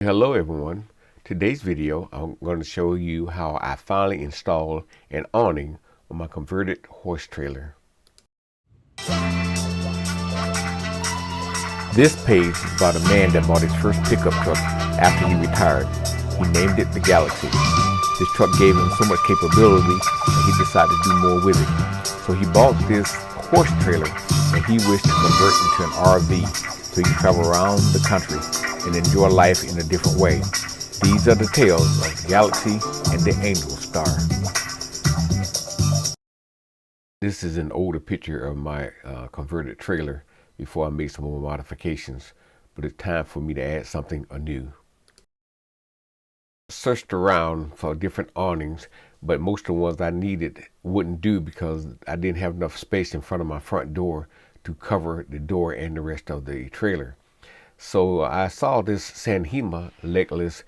Hello everyone. Today's video I'm going to show you how I finally installed an awning on my converted horse trailer. This page is about a man that bought his first pickup truck after he retired. He named it the Galaxy. This truck gave him so much capability that he decided to do more with it. So he bought this horse trailer and he wished to convert into an RV so he can travel around the country and enjoy life in a different way. These are the tales of the Galaxy and the Angel Star. This is an older picture of my converted trailer before I made some more modifications, but it's time for me to add something anew. I searched around for different awnings, but most of the ones I needed wouldn't do because I didn't have enough space in front of my front door to cover the door and the rest of the trailer. So I saw this Sanhema legless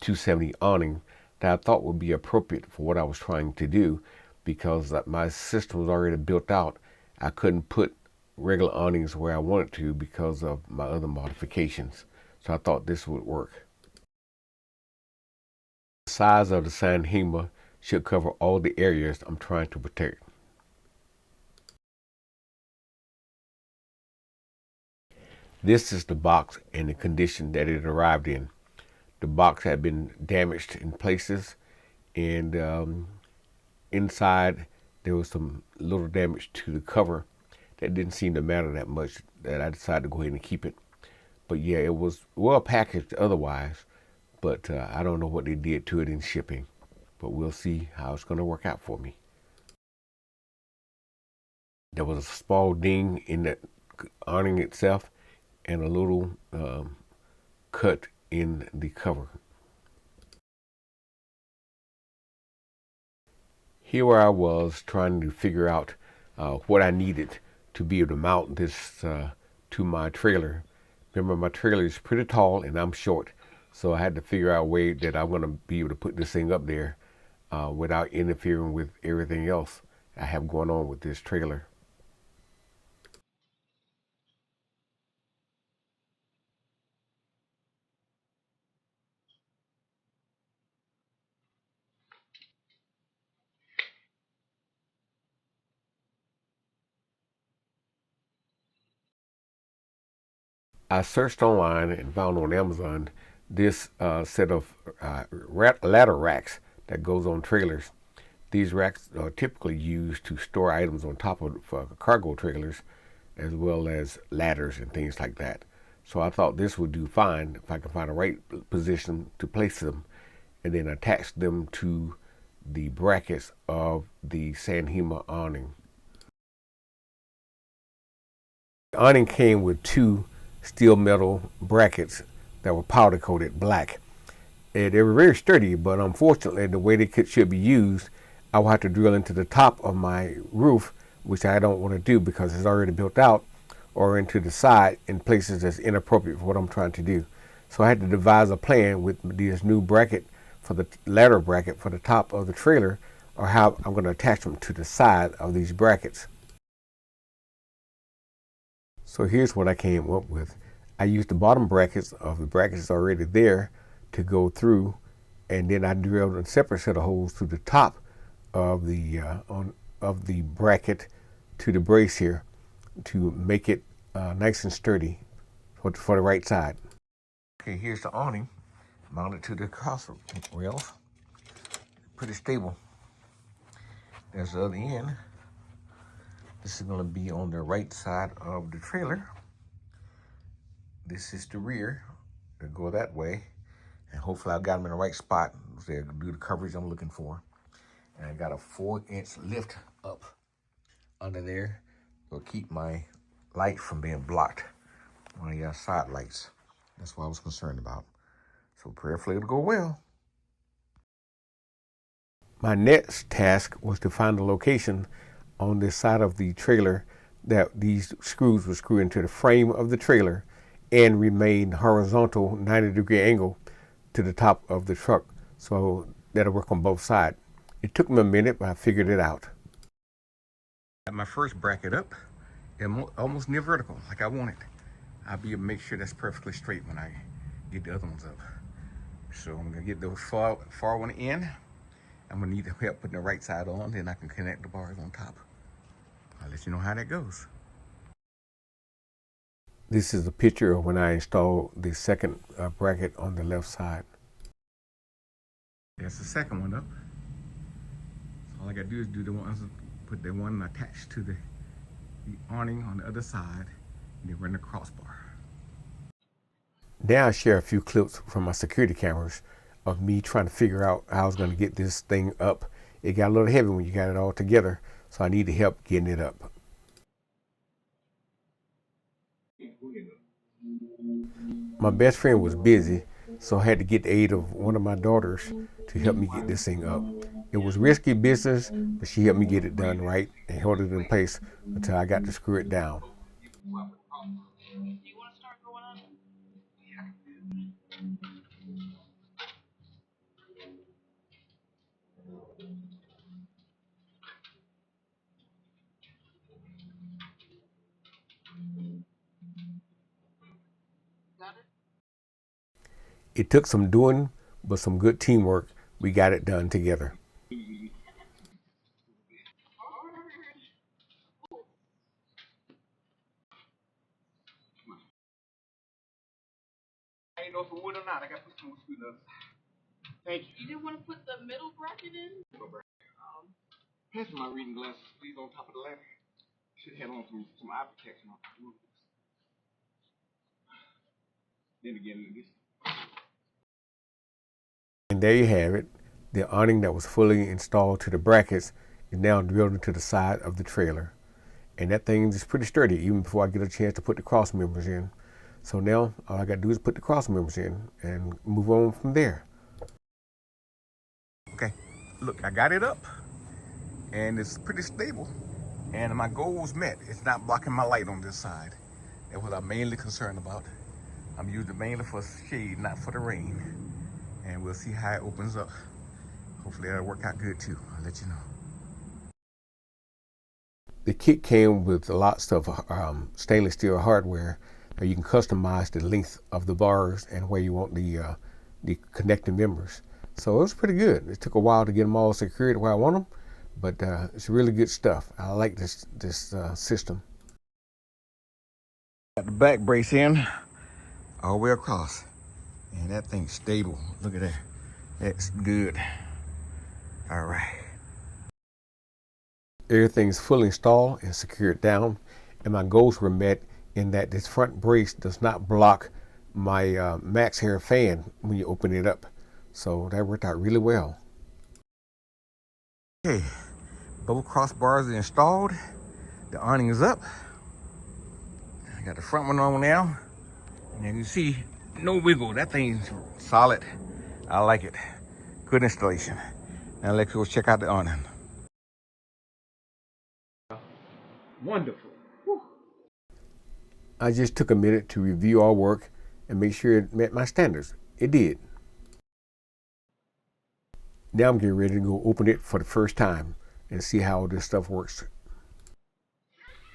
270 awning that I thought would be appropriate for what I was trying to do because my system was already built out. I couldn't put regular awnings where I wanted to because of my other modifications. So I thought this would work. The size of the Sanhema should cover all the areas I'm trying to protect. This is the box and the condition that it arrived in. The box had been damaged in places, and inside there was some little damage to the cover that didn't seem to matter that much, that I decided to go ahead and keep it. But yeah, it was well packaged otherwise, but I don't know what they did to it in shipping, but we'll see how it's going to work out for me. There was a small ding in the awning itself and a little cut in the cover. Here where I was trying to figure out what I needed to be able to mount this to my trailer. Remember, my trailer is pretty tall and I'm short, so I had to figure out a way that I'm going to be able to put this thing up there without interfering with everything else I have going on with this trailer. I searched online and found on Amazon this set of ladder racks that goes on trailers. These racks are typically used to store items on top of cargo trailers, as well as ladders and things like that. So I thought this would do fine if I could find a right position to place them and then attach them to the brackets of the Sanhema awning. The awning came with two steel metal brackets that were powder coated black. And they were very sturdy, but unfortunately, the way they should be used, I will have to drill into the top of my roof, which I don't want to do because it's already built out, or into the side in places that's inappropriate for what I'm trying to do. So I had to devise a plan with this new bracket for the ladder bracket for the top of the trailer, or how I'm going to attach them to the side of these brackets. So here's what I came up with. I used the bottom brackets of the brackets already there to go through, and then I drilled a separate set of holes through the top of the bracket to the brace here to make it nice and sturdy for the right side. Okay, here's the awning mounted to the cross rails. Pretty stable. There's the other end. This is going to be on the right side of the trailer. This is the rear. They'll go that way. And hopefully I've got them in the right spot to do the coverage I'm looking for. And I got a 4-inch lift up under there. It'll keep my light from being blocked. One of your side lights. That's what I was concerned about. So prayerfully it'll go well. My next task was to find a location on the side of the trailer that these screws would screw into the frame of the trailer and remain horizontal 90-degree angle to the top of the truck, so that'll work on both sides. It took me a minute, but I figured it out. Got my first bracket up and almost near vertical, like I want it. I'll be able to make sure that's perfectly straight when I get the other ones up. So I'm gonna get those far one in. I'm gonna need help putting the right side on, then I can connect the bars on top. I'll let you know how that goes. This is a picture of when I installed the second bracket on the left side. That's the second one up. All I gotta do is do the ones, put the one attached to the awning on the other side, and then run the crossbar. Now I share a few clips from my security cameras of me trying to figure out how I was gonna get this thing up. It got a little heavy when you got it all together, so I needed help getting it up. My best friend was busy, so I had to get the aid of one of my daughters to help me get this thing up. It was risky business, but she helped me get it done right and held it in place until I got to screw it down. It took some doing, but some good teamwork. We got it done together. I didn't know if it would or not. I got to put some more screws up. Thank you. You didn't want to put the middle bracket in? Pass my reading glasses, please, on top of the ladder. Should have on some eye protection. Then again, this. And there you have it. The awning that was fully installed to the brackets is now drilled into the side of the trailer. And that thing is pretty sturdy even before I get a chance to put the cross members in. So now all I got to do is put the cross members in and move on from there. Okay, look, I got it up and it's pretty stable. And my goal was met. It's not blocking my light on this side. That's what I'm mainly concerned about. I'm using it mainly for shade, not for the rain. And we'll see how it opens up. Hopefully that'll work out good too. I'll let you know. The kit came with lots of stainless steel hardware. You can customize the length of the bars and where you want the connecting members. So it was pretty good. It took a while to get them all secured where I want them, but it's really good stuff. I like this system. Got the back brace in all the way across, and that thing's stable. Look at that. That's good. All right. Everything's fully installed and secured down, and my goals were met in that this front brace does not block my max hair fan when you open it up. So that worked out really well. Okay, both crossbars are installed. The awning is up. I got the front one on now. And as you see, no wiggle. That thing's solid. I like it. Good installation. Now let's go check out the awning. Wonderful. Whew. I just took a minute to review our work and make sure it met my standards. It did. Now I'm getting ready to go open it for the first time and see how this stuff works.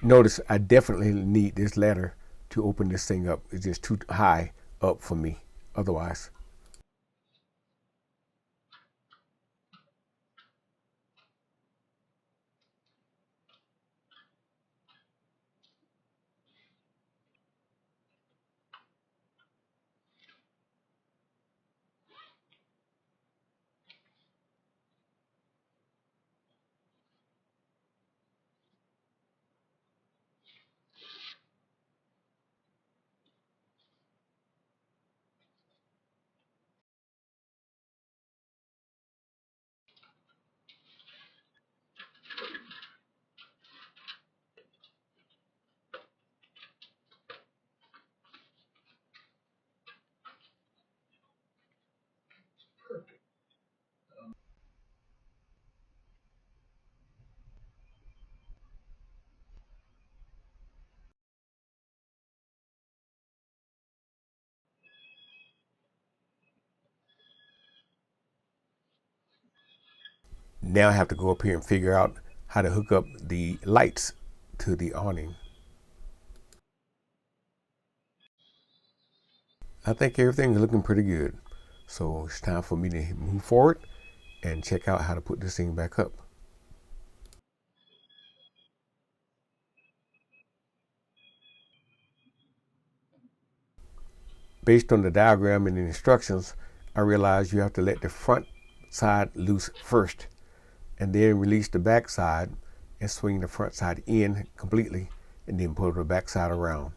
Notice I definitely need this ladder to open this thing up. It's just too high up for me otherwise. Now I have to go up here and figure out how to hook up the lights to the awning. I think everything's looking pretty good. So it's time for me to move forward and check out how to put this thing back up. Based on the diagram and the instructions, I realized you have to let the front side loose first and then release the back side and swing the front side in completely and then pull the back side around.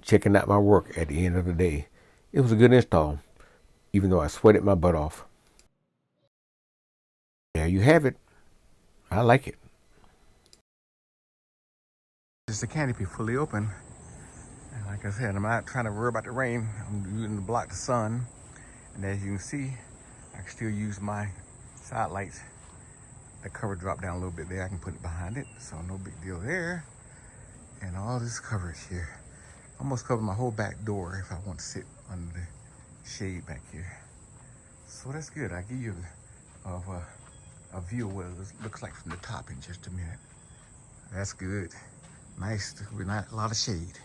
Checking out my work at the end of the day. It was a good install, even though I sweated my butt off. There you have it. I like it. This is the canopy fully open. And like I said, I'm not trying to worry about the rain. I'm using to block the sun. And as you can see, I can still use my side lights. The cover dropped down a little bit there. I can put it behind it, so no big deal there. And all this coverage here. Almost covered my whole back door if I want to sit under the shade back here. So that's good. I'll give you a view of what it looks like from the top in just a minute. That's good. Nice, with not a lot of shade.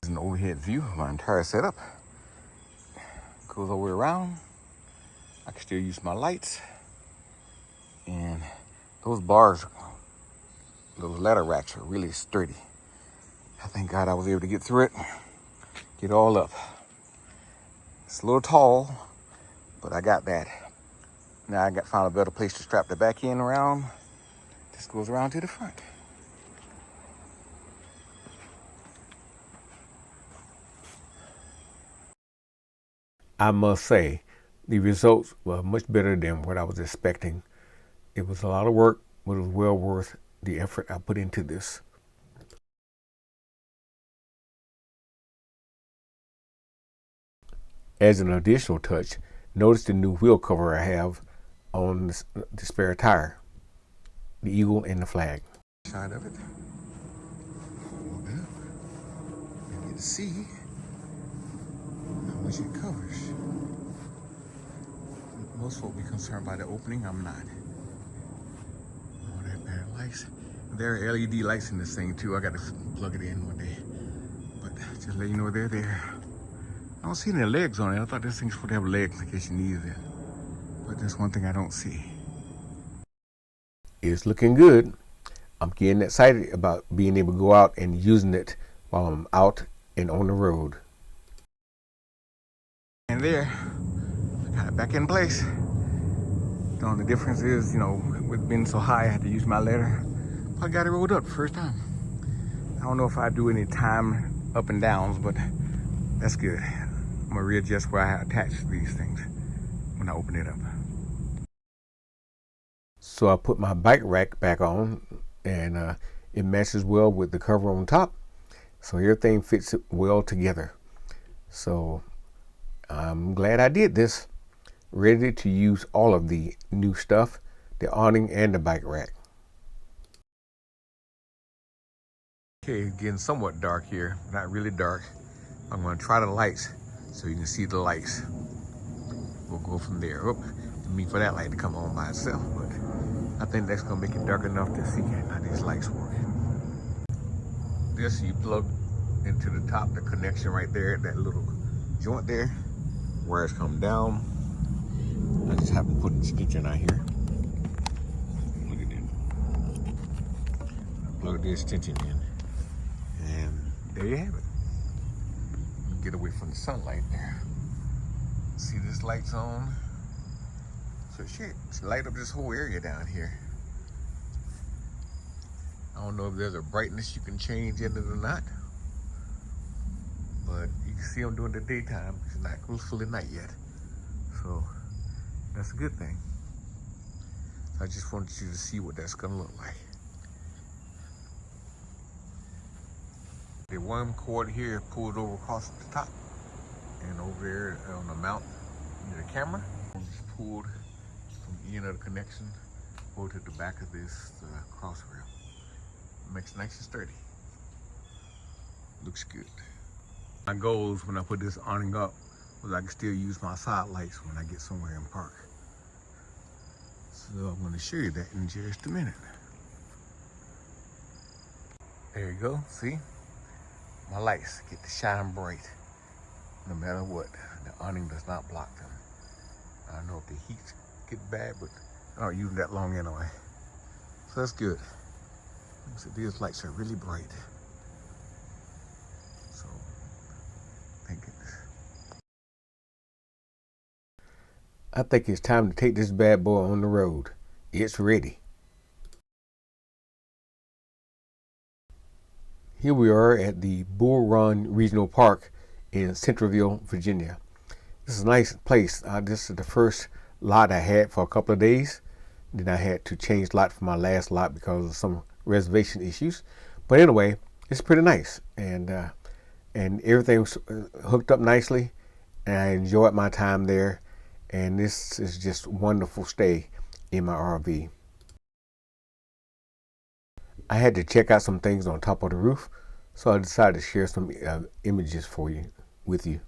This is an overhead view of my entire setup. Goes all the way around. I can still use my lights. And those bars, those ladder racks are really sturdy. I thank God I was able to get through it, get all up. It's a little tall, but I got that. Now I found a better place to strap the back end around. This goes around to the front. I must say, the results were much better than what I was expecting. It was a lot of work, but it was well worth the effort I put into this. As an additional touch, notice the new wheel cover I have on the spare tire, the eagle and the flag. Side of it. Hold it up. And you can see how much it covers. Most folk be concerned by the opening. I'm not. Oh, that bad lights. There are LED lights in this thing too. I got to plug it in one day. But just let you know they're there. I don't see any legs on it. I thought this thing's supposed to have legs in case you needed it. But that's one thing I don't see. It's looking good. I'm getting excited about being able to go out and using it while I'm out and on the road. And there, I got it back in place. The only difference is, with being so high, I had to use my ladder. I got it rolled up first time. I don't know if I do any time up and downs, but that's good. I'm gonna readjust where I attach these things when I open it up. So I put my bike rack back on, and it matches well with the cover on top. So everything fits well together. So I'm glad I did this. Ready to use all of the new stuff, the awning and the bike rack. Okay, it's getting somewhat dark here, not really dark. I'm gonna try the lights so you can see the lights. We'll go from there. Oh, didn't mean for that light to come on by itself, but I think that's gonna make it dark enough to see how these lights work. This you plug into the top, the connection right there, that little joint there. Wires come down. I just happen to put an extension out here. Look at that. Plug the extension in. And there you have it. You can get away from the sunlight there. See this light's on? So shit, it's light up this whole area down here. I don't know if there's a brightness you can change in it or not. But you can see them during the daytime. It's not fully night yet. So that's a good thing. I just wanted you to see what that's gonna look like. The one cord here pulled over across the top, and over there on the mount near the camera, just pulled from the end of the connection, pulled to the back of this cross rail. Makes it nice and sturdy. Looks good. My goals when I put this awning up was I can still use my side lights when I get somewhere and park. So I'm going to show you that in just a minute. There you go, see? My lights get to shine bright no matter what. The awning does not block them. I don't know if the heat get bad, but I don't use them that long anyway. So that's good. So these lights are really bright. So, thank goodness. I think it's time to take this bad boy on the road. It's ready. Here we are at the Bull Run Regional Park in Centralville, Virginia. This is a nice place. This is the first lot I had for a couple of days. Then I had to change lot for my last lot because of some reservation issues. But anyway, it's pretty nice, and everything was hooked up nicely, and I enjoyed my time there. And this is just a wonderful stay in my RV. I had to check out some things on top of the roof, so I decided to share some images with you.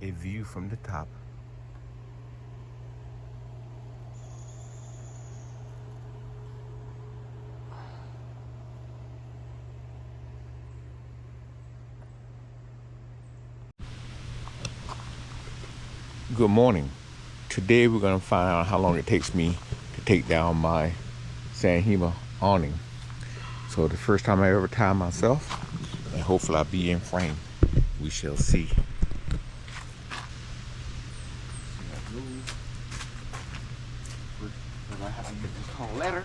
A view from the top. Good morning. Today we're going to find out how long it takes me to take down my Sanhema awning. So the first time I ever tie myself, and hopefully I'll be in frame. We shall see. I have to get this tall ladder.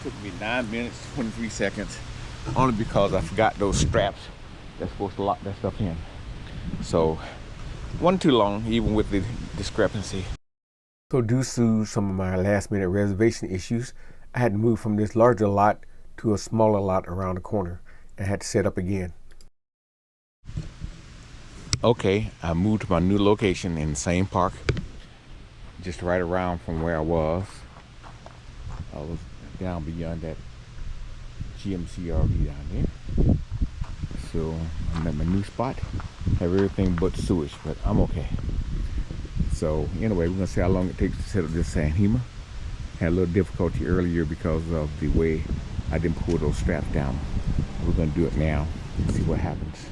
Took me 9 minutes, 23 seconds, only because I forgot those straps that's supposed to lock that stuff in. So, wasn't too long, even with the discrepancy. So due to some of my last minute reservation issues, I had to move from this larger lot to a smaller lot around the corner and had to set up again. Okay, I moved to my new location in the same park, just right around from where I was. I was down beyond that GMC RV down there. So I'm at my new spot. Have everything but sewage, but I'm okay. So anyway, we're gonna see how long it takes to set up this Sanhema. Had a little difficulty earlier because of the way I didn't pull those straps down. We're gonna do it now and see what happens.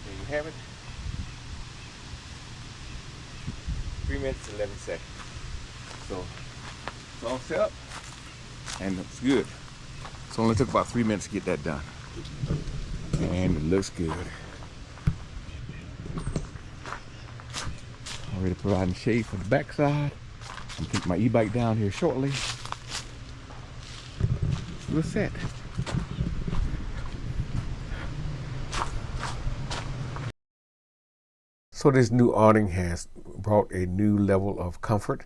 There you have it. 3 minutes, 11 seconds. So it's all set up and it's good. So only took about 3 minutes to get that done. And it looks good. Already providing shade for the backside. I'm taking my e-bike down here shortly. We're set. So this new awning has brought a new level of comfort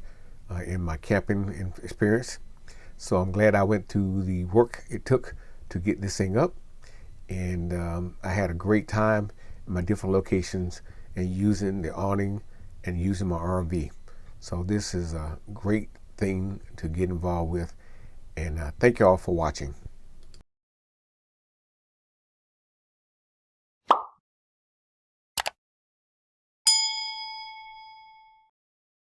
in my camping experience. So I'm glad I went through the work it took to get this thing up. And I had a great time in my different locations and using the awning and using my RV. So this is a great thing to get involved with. And thank you all for watching.